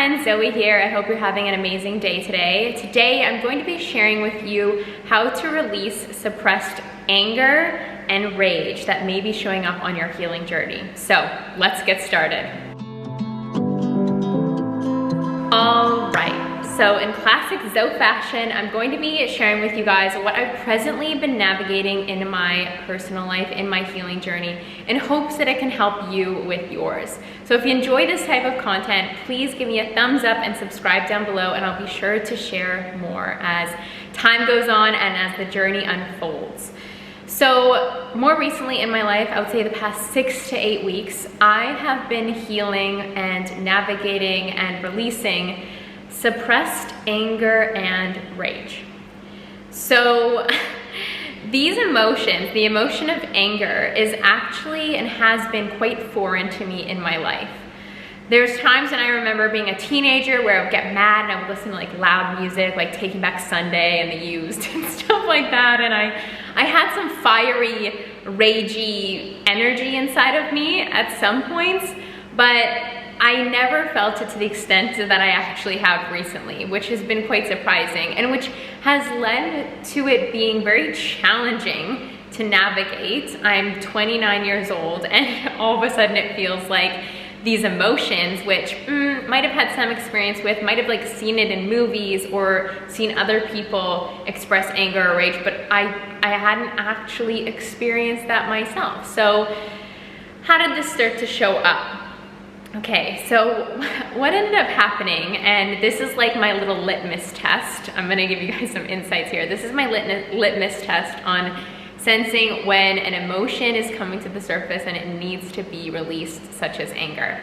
friends, Zoe here. I hope you're having an amazing day today. Today, I'm going to be sharing with you how to release suppressed anger and rage that may be showing up on your healing journey. So let's get started. All right. So in classic Zoe fashion, I'm going to be sharing with you guys what I've presently been navigating in my personal life, in my healing journey, in hopes that it can help you with yours. So if you enjoy this type of content, please give me a thumbs up and subscribe down below, and I'll be sure to share more as time goes on and as the journey unfolds. So more recently in my life, I would say the past 6 to 8 weeks, I have been healing and navigating and releasing suppressed anger and rage. So these emotions, the emotion of anger is actually and has been quite foreign to me in my life. There's times when I remember being a teenager where I would get mad and I would listen to like loud music, like Taking Back Sunday and The Used and stuff like that. And I had some fiery, ragey energy inside of me at some points, but I never felt it to the extent that I actually have recently, which has been quite surprising and which has led to it being very challenging to navigate. I'm 29 years old and all of a sudden it feels like these emotions, which might have had some experience with, might have like seen it in movies or seen other people express anger or rage, but I hadn't actually experienced that myself. So how did this start to show up? Okay, so what ended up happening, and this is like my little litmus test. I'm gonna give you guys some insights here. This is my litmus test on sensing when an emotion is coming to the surface and it needs to be released, such as anger.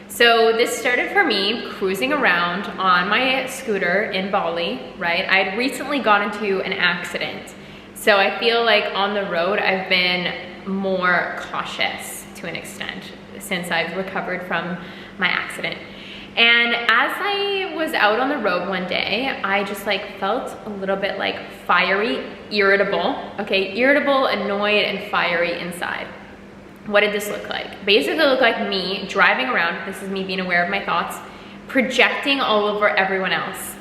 So this started for me cruising around on my scooter in Bali, right? I had recently got into an accident. So I feel like on the road, I've been more cautious to an extent since I've recovered from my accident. And as I was out on the road one day, I just like felt a little bit like fiery, irritable, okay? Irritable, annoyed, and fiery inside. What did this look like? Basically it looked like me driving around, this is me being aware of my thoughts, projecting all over everyone else.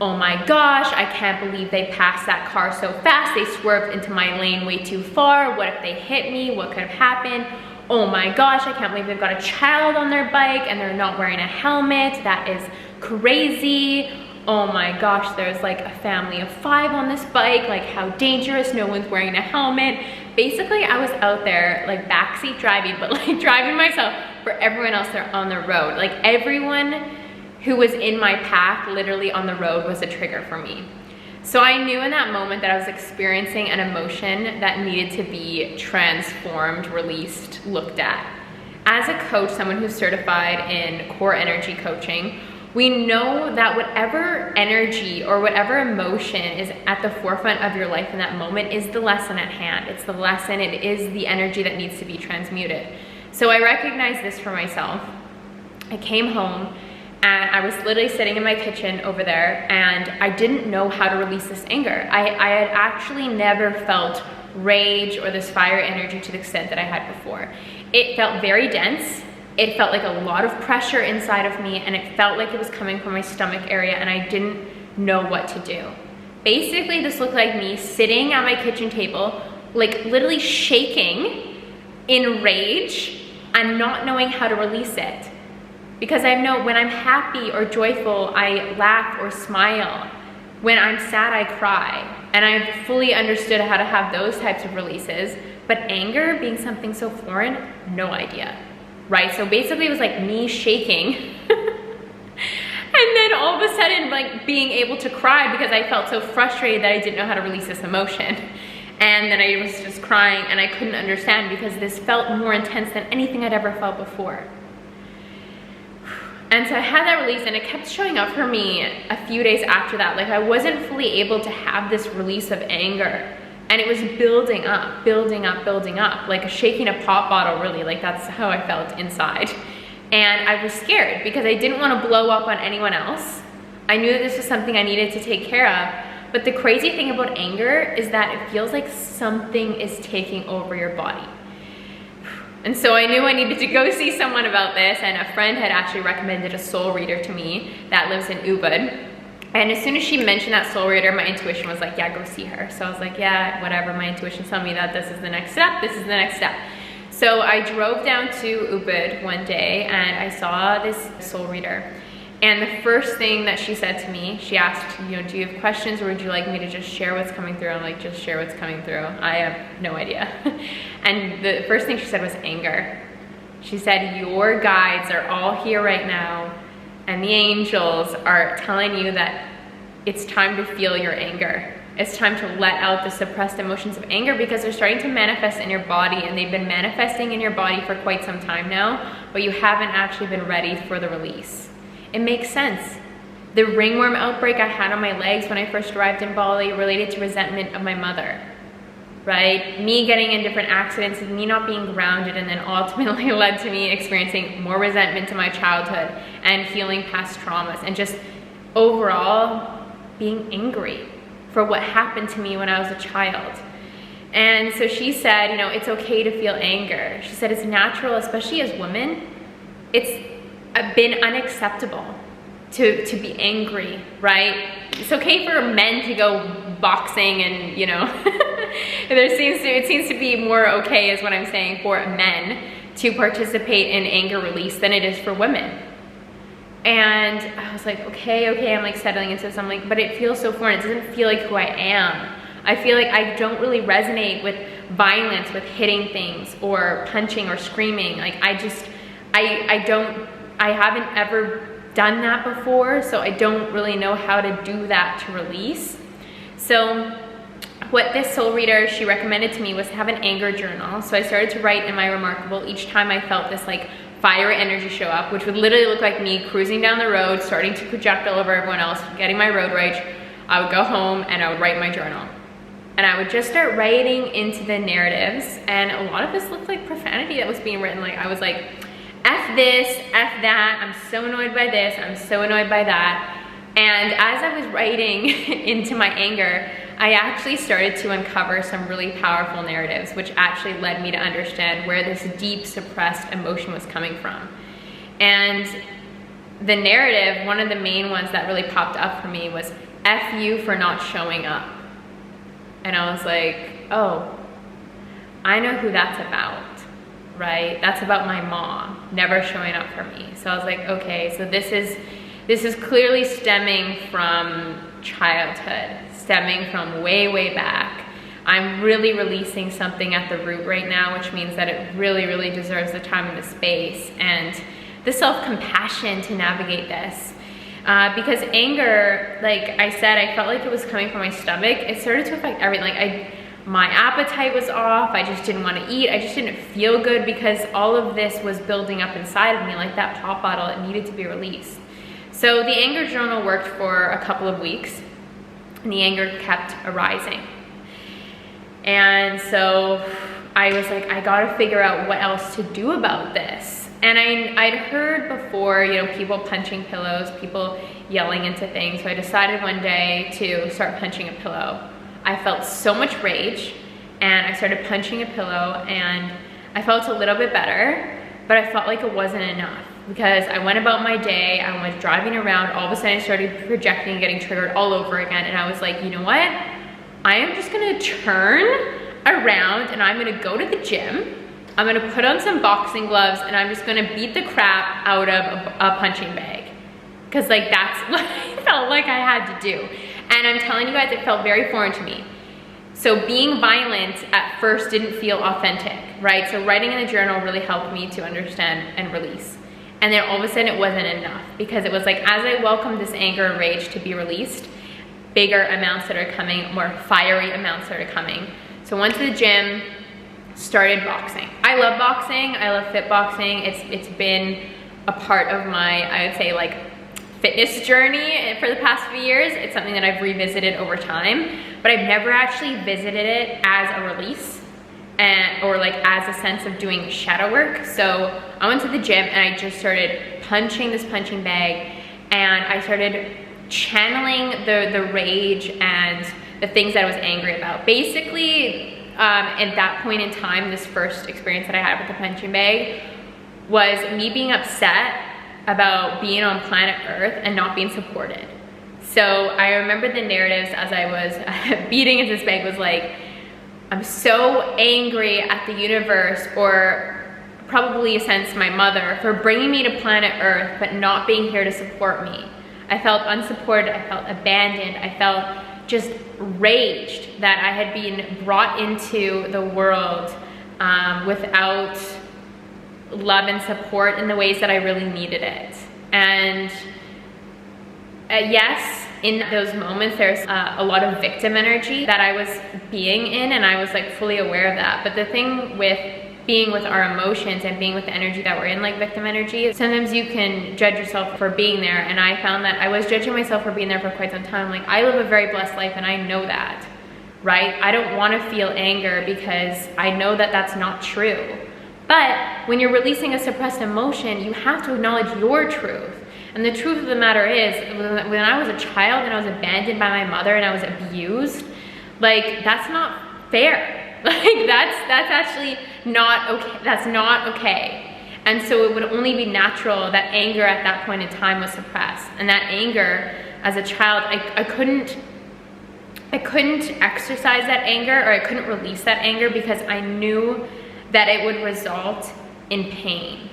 Oh my gosh, I can't believe they passed that car so fast. They swerved into my lane way too far. What if they hit me? What could have happened? Oh my gosh, I can't believe they've got a child on their bike and they're not wearing a helmet. That is crazy. Oh my gosh, there's like a family of 5 on this bike. Like how dangerous, no one's wearing a helmet. Basically, I was out there like backseat driving, but like driving myself for everyone else there on the road. Like everyone who was in my path, literally on the road, was a trigger for me. So I knew in that moment that I was experiencing an emotion that needed to be transformed, released, looked at. As a coach, someone who's certified in core energy coaching, we know that whatever energy or whatever emotion is at the forefront of your life in that moment is the lesson at hand. It's the lesson, it is the energy that needs to be transmuted. So I recognized this for myself. I came home and I was literally sitting in my kitchen over there and I didn't know how to release this anger. I had actually never felt rage or this fire energy to the extent that I had before. It felt very dense. It felt like a lot of pressure inside of me and it felt like it was coming from my stomach area and I didn't know what to do. Basically, this looked like me sitting at my kitchen table, like literally shaking in rage and not knowing how to release it. Because I know when I'm happy or joyful, I laugh or smile. When I'm sad, I cry. And I've fully understood how to have those types of releases. But anger being something so foreign, no idea, right? So basically it was like me shaking. And then all of a sudden like being able to cry because I felt so frustrated that I didn't know how to release this emotion. And then I was just crying and I couldn't understand because this felt more intense than anything I'd ever felt before. And so I had that release and it kept showing up for me a few days after that. Like I wasn't fully able to have this release of anger. And it was building up, building up, building up. Like shaking a pop bottle really, like that's how I felt inside. And I was scared because I didn't want to blow up on anyone else. I knew that this was something I needed to take care of. But the crazy thing about anger is that it feels like something is taking over your body. And so I knew I needed to go see someone about this, and a friend had actually recommended a soul reader to me that lives in Ubud. And as soon as she mentioned that soul reader, my intuition was like, yeah, go see her. So I was like, yeah, whatever, my intuition's telling me that this is the next step, this is the next step. So I drove down to Ubud one day and I saw this soul reader. And the first thing that she said to me, she asked, you know, do you have questions or would you like me to just share what's coming through? I'm like, just share what's coming through. I have no idea. And the first thing she said was anger. She said, your guides are all here right now and the angels are telling you that it's time to feel your anger. It's time to let out the suppressed emotions of anger because they're starting to manifest in your body, and they've been manifesting in your body for quite some time now, but you haven't actually been ready for the release. It makes sense. The ringworm outbreak I had on my legs when I first arrived in Bali related to resentment of my mother, right? Me getting in different accidents and me not being grounded, and then ultimately led to me experiencing more resentment to my childhood and healing past traumas and just overall being angry for what happened to me when I was a child. And so she said, you know, it's okay to feel anger. She said it's natural, especially as women. It's been unacceptable to be angry, right? It's okay for men to go boxing and, you know, it seems to be more okay, is what I'm saying, for men to participate in anger release than it is for women. And I was like, okay, I'm like settling into this. I'm like, but it feels so foreign. It doesn't feel like who I am. I feel like I don't really resonate with violence, with hitting things or punching or screaming. Like I haven't ever done that before, so I don't really know how to do that to release. So what this soul reader, she recommended to me was to have an anger journal. So I started to write in my remarkable each time I felt this like fiery energy show up, which would literally look like me cruising down the road, starting to project all over everyone else, getting my road rage. I would go home and I would write my journal. And I would just start writing into the narratives, and a lot of this looked like profanity that was being written. Like I was like, F this, F that, I'm so annoyed by this, I'm so annoyed by that. And as I was writing into my anger, I actually started to uncover some really powerful narratives, which actually led me to understand where this deep suppressed emotion was coming from. And the narrative, one of the main ones that really popped up for me was F you for not showing up. And I was like, oh, I know who that's about, right? That's about my mom never showing up for me. So I was like, okay, so this is clearly stemming from childhood, stemming from way, way back. I'm really releasing something at the root right now, which means that it really, really deserves the time and the space and the self-compassion to navigate this. Because anger, like I said, I felt like it was coming from my stomach. It started to affect everything. Like my appetite was off. I just didn't want to eat. I just didn't feel good because all of this was building up inside of me like that pop bottle. It needed to be released. So the anger journal worked for a couple of weeks, and the anger kept arising. And so I was like, I gotta figure out what else to do about this. And I'd heard before, you know, people punching pillows, people yelling into things. So I decided one day to start punching a pillow. I felt so much rage, and I started punching a pillow, and I felt a little bit better, but I felt like it wasn't enough. Because I went about my day, I was driving around, all of a sudden I started projecting and getting triggered all over again, and I was like, you know what? I am just gonna turn around and I'm gonna go to the gym, I'm gonna put on some boxing gloves, and I'm just gonna beat the crap out of a punching bag. Cause like that's what I felt like I had to do. And I'm telling you guys, it felt very foreign to me. So being violent at first didn't feel authentic, right? So writing in the journal really helped me to understand and release. And then all of a sudden it wasn't enough, because it was like, as I welcomed this anger and rage to be released, bigger amounts that are coming, more fiery amounts that are coming. So went to the gym, started boxing. I love boxing, I love fit boxing. It's been a part of my, I would say, like fitness journey for the past few years. It's something that I've revisited over time, but I've never actually visited it as a release or like as a sense of doing shadow work. So I went to the gym and I just started punching this punching bag, and I started channeling the rage and the things that I was angry about. Basically, at that point in time, this first experience that I had with the punching bag was me being upset about being on planet Earth and not being supported. So I remember the narratives as I was beating into this bag was like, I'm so angry at the universe, or probably a sense my mother, for bringing me to planet Earth but not being here to support me. I felt unsupported, I felt abandoned, I felt just raged that I had been brought into the world without love and support in the ways that I really needed it. And yes, in those moments there's a lot of victim energy that I was being in, and I was like fully aware of that. But the thing with being with our emotions and being with the energy that we're in, like victim energy, sometimes you can judge yourself for being there. And I found that I was judging myself for being there for quite some time. Like, I live a very blessed life and I know that, right? I don't want to feel anger because I know that that's not true. But when you're releasing a suppressed emotion, you have to acknowledge your truth. And the truth of the matter is, when I was a child and I was abandoned by my mother and I was abused, like, that's not fair. Like, that's actually not okay. That's not okay. And so it would only be natural that anger at that point in time was suppressed. And that anger, as a child, I couldn't exercise that anger, or I couldn't release that anger, because I knew that it would result in pain.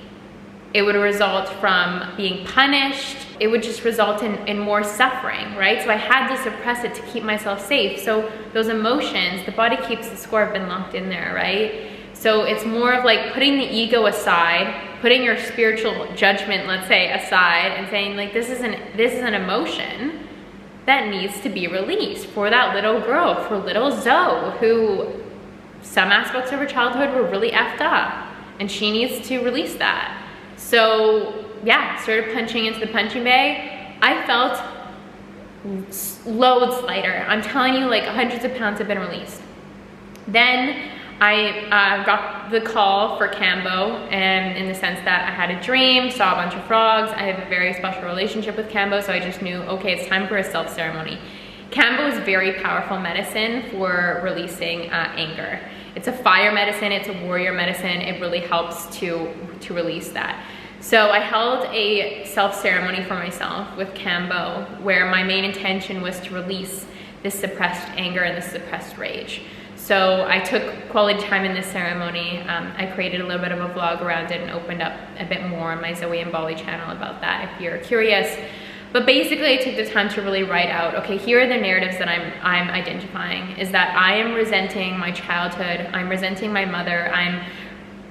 It would result from being punished. It would just result in more suffering, right? So I had to suppress it to keep myself safe. So those emotions, the body keeps the score, have been locked in there, right? So it's more of like putting the ego aside, putting your spiritual judgment, let's say, aside, and saying like, this is an emotion that needs to be released for that little girl, for little Zoe, who some aspects of her childhood were really effed up, and she needs to release that. So yeah, started punching into the punching bag. I felt loads lighter. I'm telling you, like, hundreds of pounds have been released. Then I got the call for Cambo, and in the sense that I had a dream, saw a bunch of frogs. I have a very special relationship with Cambo, so I just knew, okay, it's time for a self ceremony. Cambo is very powerful medicine for releasing anger. It's a fire medicine, it's a warrior medicine. It really helps to release that. So I held a self-ceremony for myself with Cambo, where my main intention was to release this suppressed anger and this suppressed rage. So I took quality time in this ceremony. I created a little bit of a vlog around it and opened up a bit more on my Zoey and Bali channel about that if you're curious. But basically I took the time to really write out, okay, here are the narratives that I'm identifying, is that I am resenting my childhood, I'm resenting my mother,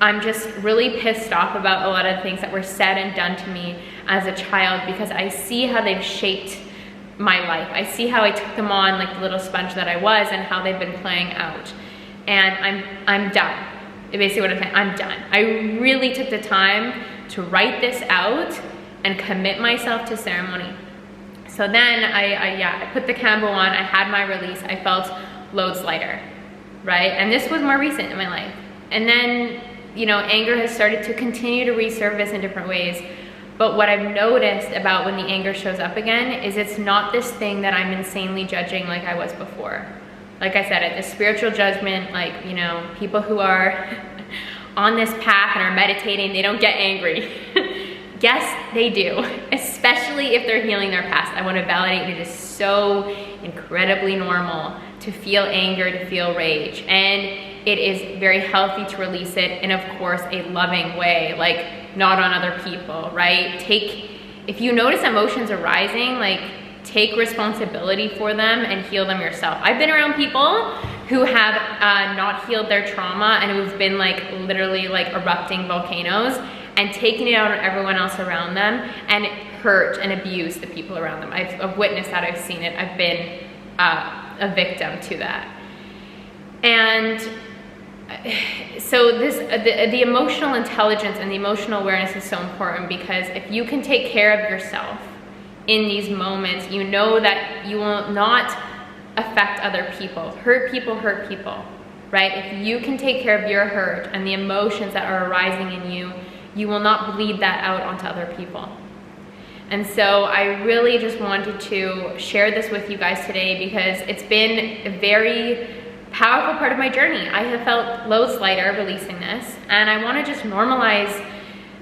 I'm just really pissed off about a lot of things that were said and done to me as a child, because I see how they've shaped my life. I see how I took them on like the little sponge that I was, and how they've been playing out. And I'm done. Basically what I'm saying, I'm done. I really took the time to write this out and commit myself to ceremony. So then I put the Cambo on, I had my release, I felt loads lighter, right? And this was more recent in my life. And then, you know, anger has started to continue to resurface in different ways. But what I've noticed about when the anger shows up again is it's not this thing that I'm insanely judging like I was before. Like I said, the spiritual judgment, like, you know, people who are on this path and are meditating, they don't get angry. Yes, they do, especially if they're healing their past. I want to validate it is so incredibly normal to feel anger, to feel rage. And it is very healthy to release it in, of course, a loving way, like not on other people, right? If you notice emotions arising, like take responsibility for them and heal them yourself. I've been around people who have not healed their trauma and who've been like literally like erupting volcanoes and taking it out on everyone else around them and hurt and abuse the people around them. I've witnessed that, I've seen it, I've been a victim to that. And so the emotional intelligence and the emotional awareness is so important, because if you can take care of yourself in these moments, you know that you will not affect other people. Hurt people, right? If you can take care of your hurt and the emotions that are arising in you, you will not bleed that out onto other people. And so I really just wanted to share this with you guys today, because it's been a very powerful part of my journey. I have felt loads lighter releasing this, and I want to just normalize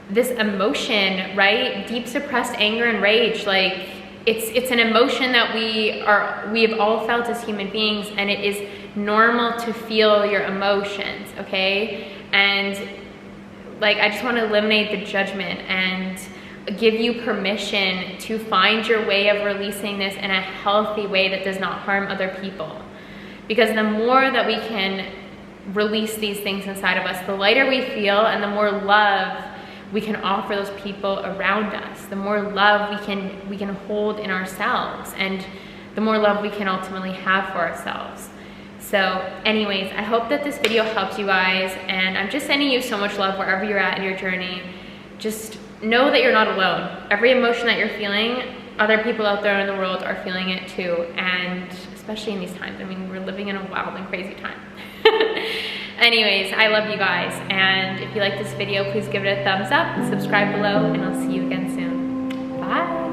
this emotion, right? Deep suppressed anger and rage. Like, it's an emotion that we have all felt as human beings, and it is normal to feel your emotions, okay? And like, I just want to eliminate the judgment and give you permission to find your way of releasing this in a healthy way that does not harm other people. Because the more that we can release these things inside of us, the lighter we feel, and the more love we can offer those people around us, the more love we can hold in ourselves, and the more love we can ultimately have for ourselves. So anyways, I hope that this video helps you guys, and I'm just sending you so much love wherever you're at in your journey. Just know that you're not alone. Every emotion that you're feeling, other people out there in the world are feeling it too, and especially in these times. I mean, we're living in a wild and crazy time. Anyways, I love you guys, and if you like this video, please give it a thumbs up, subscribe below, and I'll see you again soon. Bye.